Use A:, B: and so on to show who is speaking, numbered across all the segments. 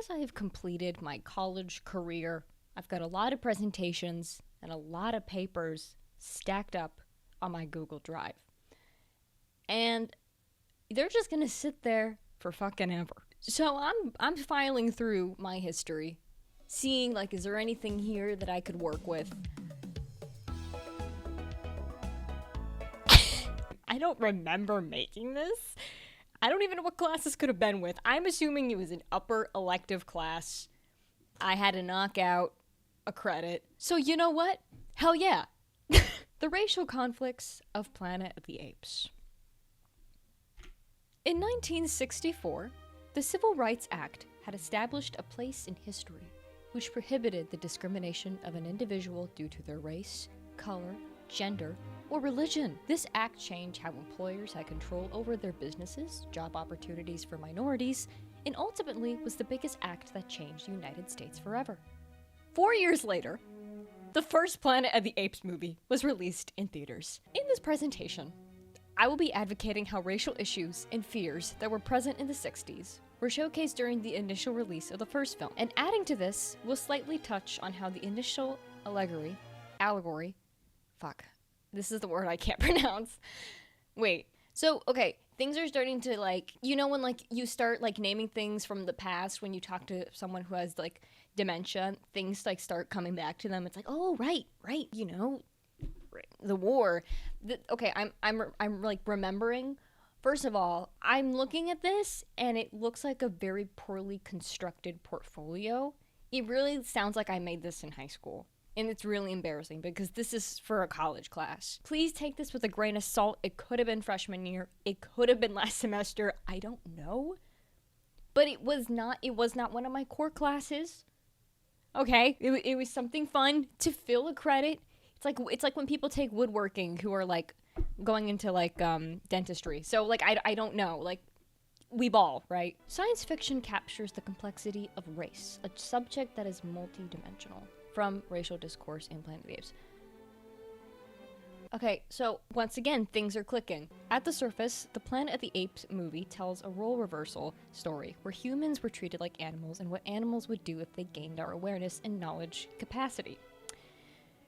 A: as I have completed my college career, I've got a lot of presentations and a lot of papers stacked up on my Google Drive. And they're just gonna sit there for fucking ever. So I'm filing through my history, seeing, like, is there anything here that I could work with? I don't remember making this. I don't even know what class this could have been with. I'm assuming it was an upper elective class. I had to knock out a credit. So you know what? Hell yeah. The racial conflicts of Planet of the Apes. In 1964, the Civil Rights Act had established a place in history which prohibited the discrimination of an individual due to their race, color, gender, or religion. This act changed how employers had control over their businesses, job opportunities for minorities, and ultimately was the biggest act that changed the United States forever. 4 years later, the first Planet of the Apes movie was released in theaters. In this presentation, I will be advocating how racial issues and fears that were present in the 60s were showcased during the initial release of the first film. And adding to this, we'll slightly touch on how the initial allegory, this is the word I can't pronounce. Things are starting to, like, you know when, like, you start, like, naming things from the past when you talk to someone who has, like, dementia, things, like, start coming back to them. It's like, oh, right, you know, the war. I'm like, remembering. First of all, I'm looking at this, and it looks like a very poorly constructed portfolio. It really sounds like I made this in high school. And it's really embarrassing because this is for a college class. Please take this with a grain of salt. It could have been freshman year. It could have been last semester. I don't know. But it was not one of my core classes. Okay? It was something fun to fill a credit. It's like when people take woodworking who are, like, going into, like, dentistry. So, like, I don't know. Like, we ball, right? Science fiction captures the complexity of race, a subject that is multidimensional. From racial discourse in Planet of the Apes. Okay, so once again, things are clicking. At the surface, the Planet of the Apes movie tells a role reversal story where humans were treated like animals and what animals would do if they gained our awareness and knowledge capacity.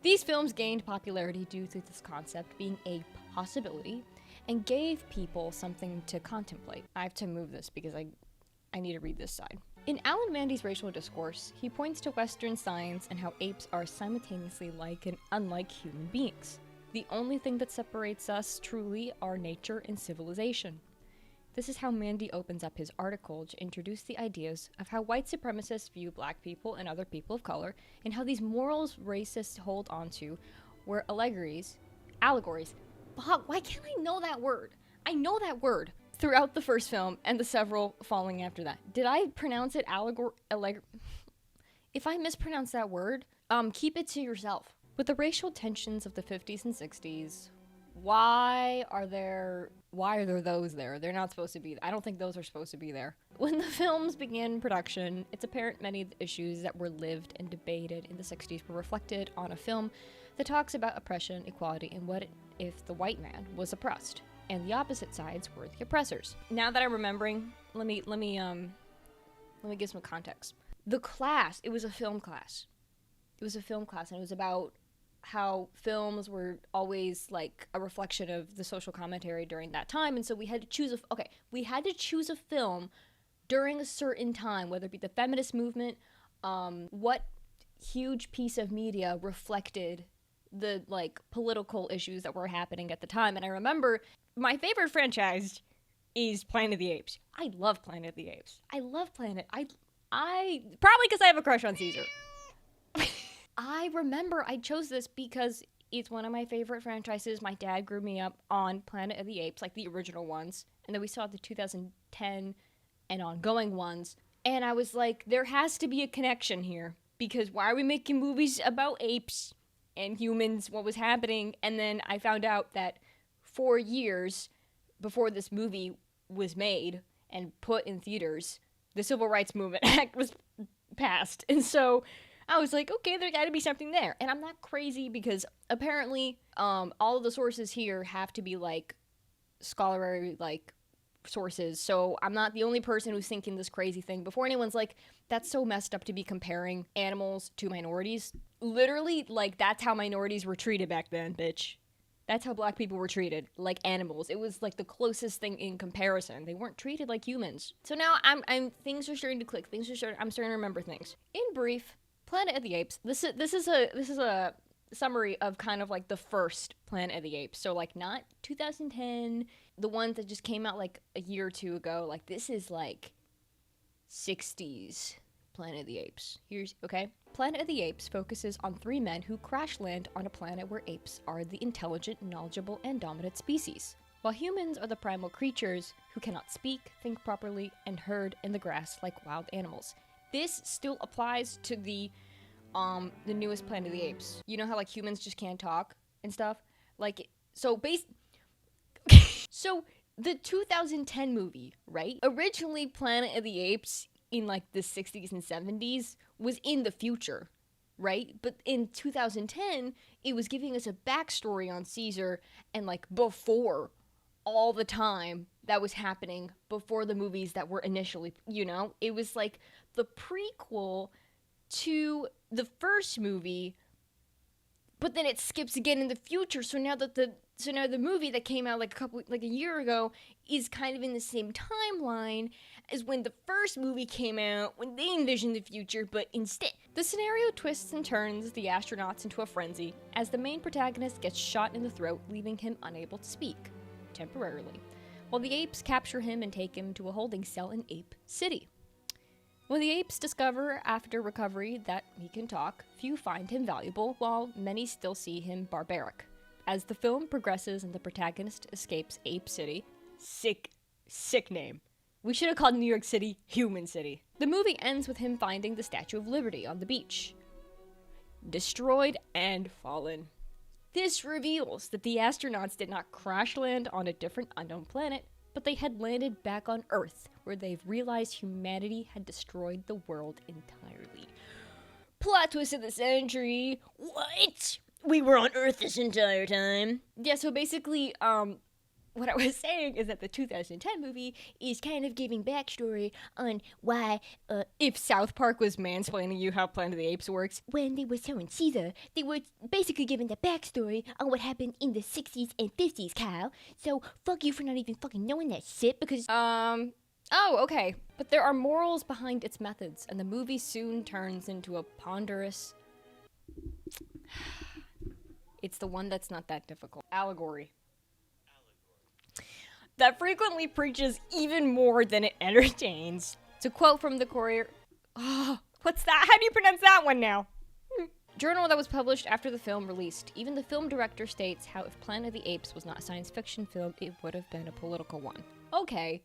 A: These films gained popularity due to this concept being a possibility and gave people something to contemplate. I have to move this because I need to read this side. In Alan Mandy's racial discourse, he points to Western science and how apes are simultaneously like and unlike human beings. The only thing that separates us truly are nature and civilization. This is how Mandy opens up his article to introduce the ideas of how white supremacists view black people and other people of color, and how these morals racists hold onto were allegories. Fuck, why can't I know that word? I know that word. Throughout the first film and the several following after that. Did I pronounce it If I mispronounce that word, keep it to yourself. With the racial tensions of the 50s and 60s, why are there those there? They're not supposed to be. I don't think those are supposed to be there. When the films began production, it's apparent many of the issues that were lived and debated in the 60s were reflected on a film that talks about oppression, equality, and what if the white man was oppressed and the opposite sides were the oppressors. Now that I'm remembering, let me give some context. The class, it was a film class. And it was about how films were always, like, a reflection of the social commentary during that time, and so we had to choose a film during a certain time, whether it be the feminist movement, what huge piece of media reflected the, like, political issues that were happening at the time. And I remember my favorite franchise is Planet of the Apes. I love Planet of the Apes. I probably because I have a crush on Caesar. I remember I chose this because it's one of my favorite franchises. My dad grew me up on Planet of the Apes, like the original ones, and then we saw the 2010 and ongoing ones, and I was like, there has to be a connection here, because why are we making movies about apes and humans? What was happening? And then I found out that 4 years before this movie was made and put in theaters, the Civil Rights Movement Act was passed. And so I was like, okay, there gotta be something there. And I'm not crazy because apparently all of the sources here have to be, like, scholarly, like, sources, so I'm not the only person who's thinking this crazy thing. Before anyone's like, that's so messed up to be comparing animals to minorities. Literally, like, that's how minorities were treated back then, bitch. That's how black people were treated, like animals. It was like the closest thing in comparison. They weren't treated like humans. So now I'm things are starting to click. I'm starting to remember things. In brief, Planet of the Apes. This is a summary of kind of like the first Planet of the Apes. So like not 2010, the one that just came out like a year or two ago. Like this is like 60s Planet of the Apes. Here's okay. Planet of the Apes focuses on 3 men who crash land on a planet where apes are the intelligent, knowledgeable, and dominant species, while humans are the primal creatures who cannot speak, think properly, and herd in the grass like wild animals. This still applies to the newest Planet of the Apes. You know how like humans just can't talk and stuff? Like so so the 2010 movie, right? Originally Planet of the Apes in like the 60s and 70s was in the future, right? But in 2010, it was giving us a backstory on Caesar and like before all the time that was happening before the movies that were initially, you know? It was like the prequel to the first movie, but then it skips again in the future. So now the movie that came out like a year ago is kind of in the same timeline as when the first movie came out, when they envisioned the future, but instead. The scenario twists and turns the astronauts into a frenzy as the main protagonist gets shot in the throat, leaving him unable to speak, temporarily, while the apes capture him and take him to a holding cell in Ape City. When the apes discover after recovery that he can talk, few find him valuable, while many still see him barbaric. As the film progresses and the protagonist escapes Ape City, sick name. We should have called New York City Human City. The movie ends with him finding the Statue of Liberty on the beach, destroyed and fallen. This reveals that the astronauts did not crash land on a different unknown planet, but they had landed back on Earth, where they've realized humanity had destroyed the world entirely. Plot twist of the century. What? We were on Earth this entire time. Yeah, so basically, what I was saying is that the 2010 movie is kind of giving backstory on why, if South Park was mansplaining you how Planet of the Apes works, when they were showing Caesar, they were basically giving the backstory on what happened in the 60s and 50s, Kyle. So, fuck you for not even fucking knowing that shit, because, oh, okay. But there are morals behind its methods, and the movie soon turns into a ponderous... It's the one that's not that difficult. Allegory. That frequently preaches even more than it entertains. To quote from the Courier... Oh, what's that? How do you pronounce that one now? Journal that was published after the film released. Even the film director states how if Planet of the Apes was not a science fiction film, it would have been a political one. Okay.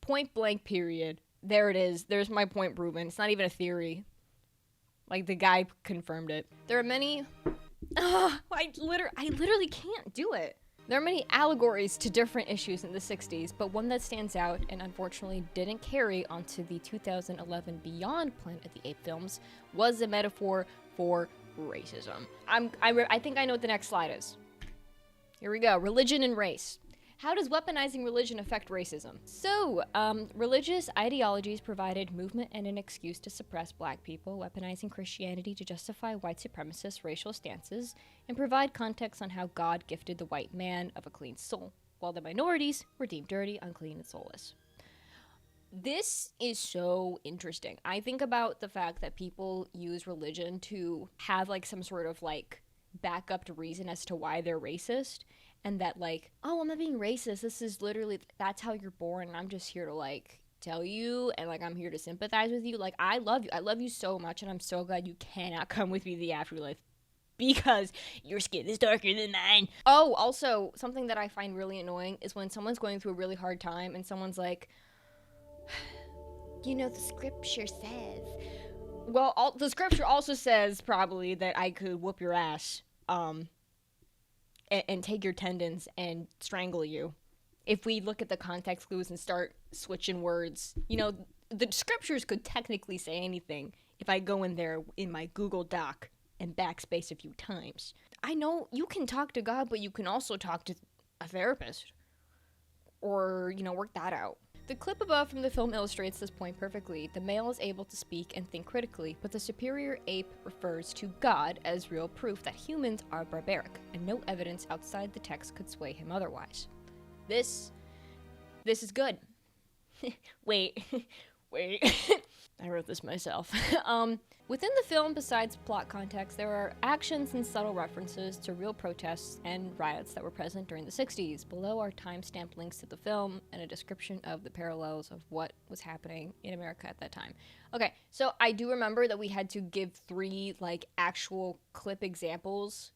A: Point blank period. There it is. There's my point proven. It's not even a theory. Like, the guy confirmed it. There are many... I literally can't do it. There are many allegories to different issues in the 60s, but one that stands out and unfortunately didn't carry onto the 2011 Beyond Planet of the Apes films was a metaphor for racism. I think I know what the next slide is. Here we go. Religion and race. How does weaponizing religion affect racism? So, religious ideologies provided movement and an excuse to suppress black people, weaponizing Christianity to justify white supremacist racial stances, and provide context on how God gifted the white man of a clean soul, while the minorities were deemed dirty, unclean, and soulless. This is so interesting. I think about the fact that people use religion to have, like, some sort of, like, backup reason as to why they're racist. And that, like, oh, I'm not being racist. This is literally, that's how you're born. And I'm just here to, like, tell you. And, like, I'm here to sympathize with you. Like, I love you. I love you so much. And I'm so glad you cannot come with me to the afterlife. Because your skin is darker than mine. Oh, also, something that I find really annoying is when someone's going through a really hard time. And someone's like, you know, the scripture says. Well, the scripture also says, probably, that I could whoop your ass. And take your tendons and strangle you. If we look at the context clues and start switching words, you know, the scriptures could technically say anything if I go in there in my Google Doc and backspace a few times. I know you can talk to God, but you can also talk to a therapist. or, work that out. The clip above from the film illustrates this point perfectly. The male is able to speak and think critically, but the superior ape refers to God as real proof that humans are barbaric, and no evidence outside the text could sway him otherwise. This is good. Wait. I wrote this myself. Within the film, besides plot context, there are actions and subtle references to real protests and riots that were present during the 60s. Below are timestamp links to the film and a description of the parallels of what was happening in America at that time. Okay, so I do remember that we had to give 3, actual clip examples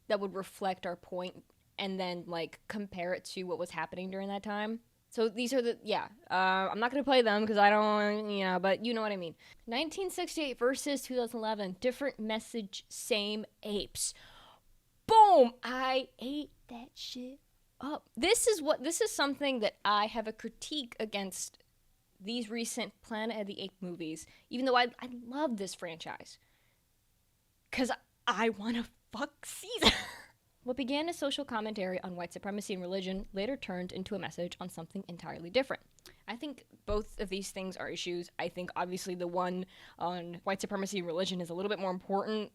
A: that would reflect our point and then, compare it to what was happening during that time. So these are I'm not going to play them because I don't, but you know what I mean. 1968 versus 2011, different message, same apes. Boom! I ate that shit up. This is something that I have a critique against these recent Planet of the Apes movies, even though I love this franchise. Because I want to fuck Caesar. What began as social commentary on white supremacy and religion later turned into a message on something entirely different. I think both of these things are issues. I think obviously the one on white supremacy and religion is a little bit more important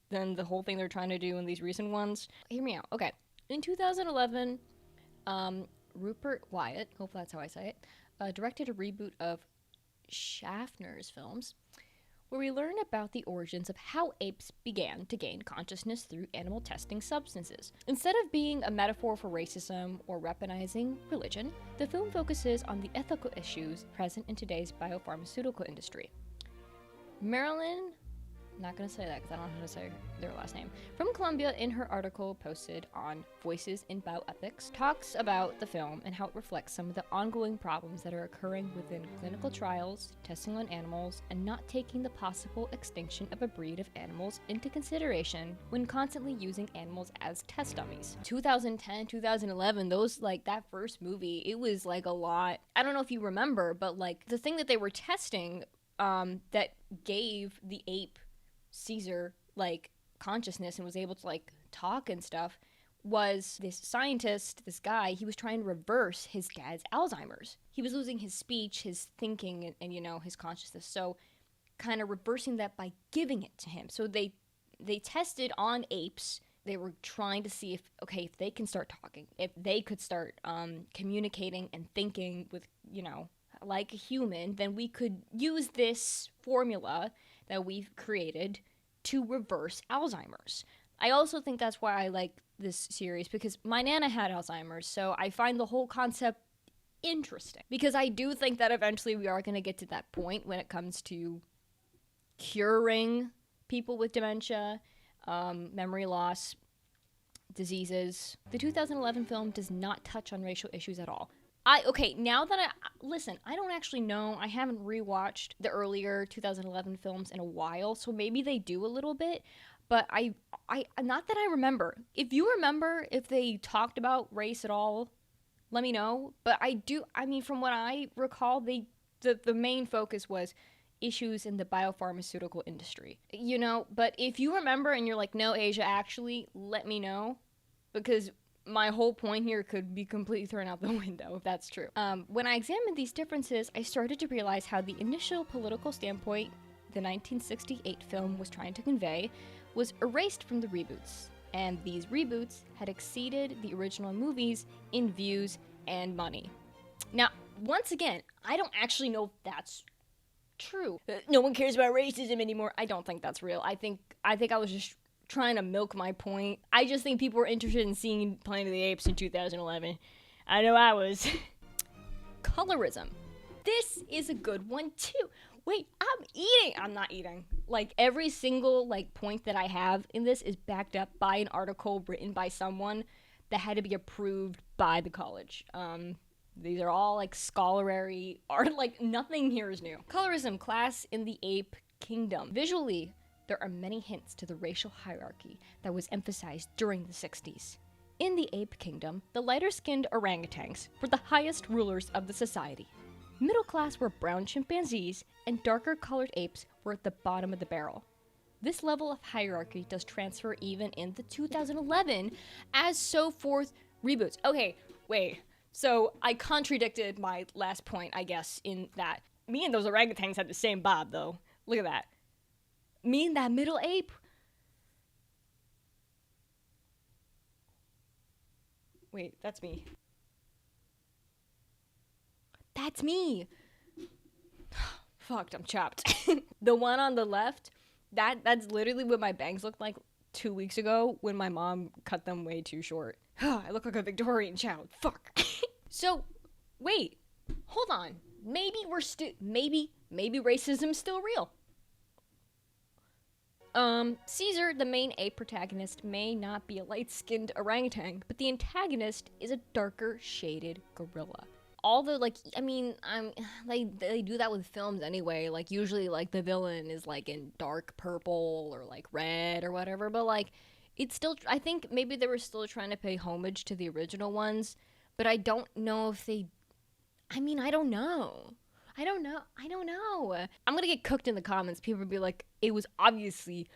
A: than the whole thing they're trying to do in these recent ones. Hear me out. Okay. In 2011, Rupert Wyatt, hopefully that's how I say it, directed a reboot of Schaffner's films, where we learn about the origins of how apes began to gain consciousness through animal testing substances. Instead of being a metaphor for racism or weaponizing religion, the film focuses on the ethical issues present in today's biopharmaceutical industry. Marilyn, I'm not going to say that because I don't know how to say their last name, from Columbia, in her article posted on Voices in Bioethics, talks about the film and how it reflects some of the ongoing problems that are occurring within clinical trials, testing on animals, and not taking the possible extinction of a breed of animals into consideration when constantly using animals as test dummies. 2010, 2011, those, that first movie, it was, a lot. I don't know if you remember, but, the thing that they were testing, that gave the ape Caesar consciousness and was able to talk and stuff was this scientist, this guy. He was trying to reverse his dad's Alzheimer's. He was losing his speech, his thinking, and his consciousness. So kind of reversing that by giving it to him. So they tested on apes. They were trying to see if they can start talking, if they could start communicating and thinking with like a human, then we could use this formula that we've created to reverse Alzheimer's. I also think that's why I like this series, because my Nana had Alzheimer's, so I find the whole concept interesting. Because I do think that eventually we are going to get to that point when it comes to curing people with dementia, memory loss, diseases. The 2011 film does not touch on racial issues at all. Now that I don't actually know. I haven't rewatched the earlier 2011 films in a while, so maybe they do a little bit, but I not that I remember. If you remember if they talked about race at all, let me know. But from what I recall, the main focus was issues in the biopharmaceutical industry. But if you remember and you're like, no, Asia, actually, let me know, because my whole point here could be completely thrown out the window if that's true. When I examined these differences, I started to realize how the initial political standpoint the 1968 film was trying to convey was erased from the reboots, and these reboots had exceeded the original movies in views and money. Now, once again, I don't actually know if that's true. No one cares about racism anymore. I don't think that's real. I think I was just trying to milk my point. I just think people were interested in seeing Planet of the Apes in 2011. I know I was. Colorism. This is a good one too. Wait, I'm not eating. Every single point that I have in this is backed up by an article written by someone that had to be approved by the college. These are all scholarly art. Nothing here is new. Colorism, class in the ape kingdom. Visually, there are many hints to the racial hierarchy that was emphasized during the 60s. In the ape kingdom, the lighter-skinned orangutans were the highest rulers of the society. Middle class were brown chimpanzees, and darker-colored apes were at the bottom of the barrel. This level of hierarchy does transfer even in the 2011 as so forth reboots. Okay, wait. So I contradicted my last point, I guess, in that me and those orangutans had the same bob, though. Look at that. Me and that middle ape. Wait, that's me. That's me. Fucked, I'm chopped. The one on the left, that's literally what my bangs looked like 2 weeks ago when my mom cut them way too short. I look like a Victorian child. Fuck. So, wait. Hold on. Maybe we're still maybe racism's still real. Caesar, the main ape protagonist, may not be a light-skinned orangutan, but the antagonist is a darker shaded gorilla. All the, like, I mean, they do that with films anyway. Like, usually, like, the villain is, like, in dark purple or, like, red or whatever. But, like, it's still, I think maybe they were still trying to pay homage to the original ones. But I don't know if they, I mean, I don't know. I don't know. I'm gonna get cooked in the comments. People would be like, it was obviously,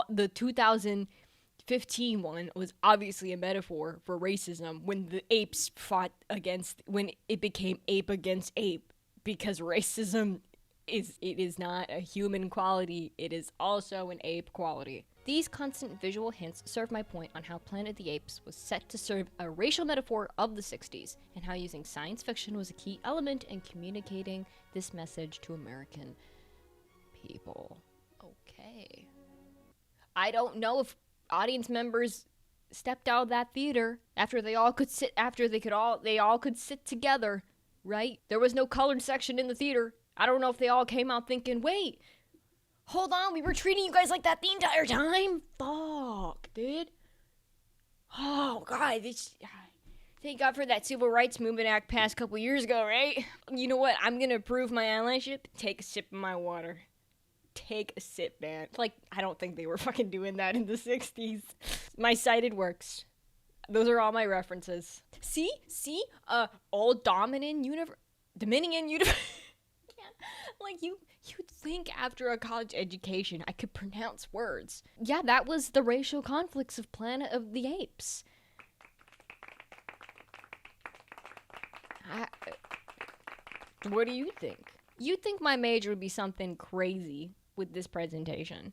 A: the 2015 one was obviously a metaphor for racism when the apes fought against, when it became ape against ape, because racism is not a human quality, it is also an ape quality. These constant visual hints serve my point on how Planet of the Apes was set to serve a racial metaphor of the 60s, and how using science fiction was a key element in communicating this message to American people. Okay. I don't know if audience members stepped out of that theater after they all could sit together, right? There was no colored section in the theater. I don't know if they all came out thinking, wait, hold on, we were treating you guys like that the entire time? Fuck, dude. Oh, God, thank God for that Civil Rights Movement Act passed a couple years ago, right? You know what? I'm gonna prove my allyship. Take a sip of my water. Take a sip, man. Like, I don't think they were fucking doing that in the 60s. My cited works. Those are all my references. See? Old Dominion universe. Like, you'd think after a college education I could pronounce words. Yeah, that was the racial conflicts of Planet of the Apes. What do you think? You'd think my major would be something crazy with this presentation.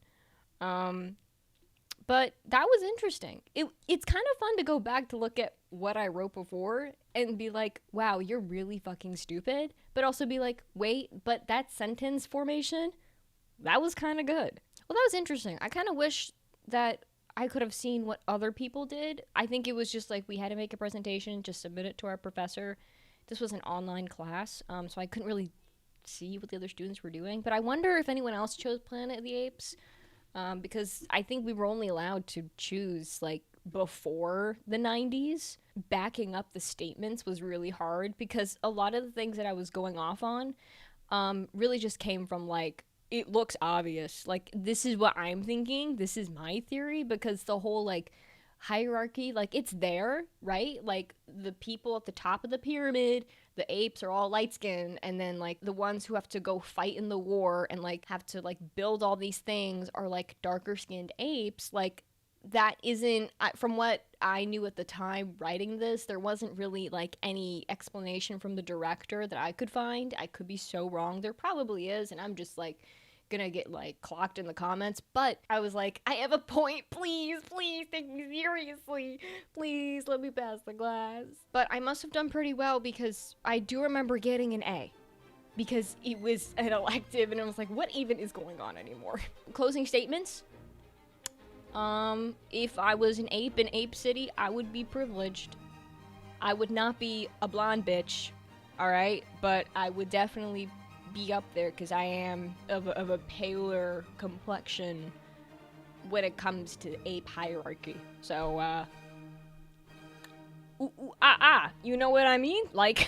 A: But that was interesting. It's kind of fun to go back to look at what I wrote before and be like, wow, you're really fucking stupid. But also be like, wait, but that sentence formation, that was kind of good. Well, that was interesting. I kind of wish that I could have seen what other people did. I think it was just like we had to make a presentation, just submit it to our professor. This was an online class, so I couldn't really see what the other students were doing. But I wonder if anyone else chose Planet of the Apes. Because I think we were only allowed to choose, like, before the 90s. Backing up the statements was really hard because a lot of the things that I was going off on really just came from, like, it looks obvious. Like, this is what I'm thinking. This is my theory, because the whole, like, hierarchy, like, it's there, right? Like, the people at the top of the pyramid, the apes are all light-skinned, and then, like, the ones who have to go fight in the war and, like, have to, like, build all these things are, like, darker-skinned apes. Like, that isn't, from what I knew at the time writing this, there wasn't really, like, any explanation from the director that I could find. I could be so wrong. There probably is, and I'm just, like, gonna get, like, clocked in the comments. But I was like, I have a point. Please take me seriously. Please let me pass the class. But I must have done pretty well because I do remember getting an A. Because it was an elective, and I was like, what even is going on anymore? Closing statements? If I was an ape in Ape City, I would be privileged. I would not be a blonde bitch, alright? But I would definitely be up there because I am of a paler complexion when it comes to ape hierarchy. So, you know what I mean? Like,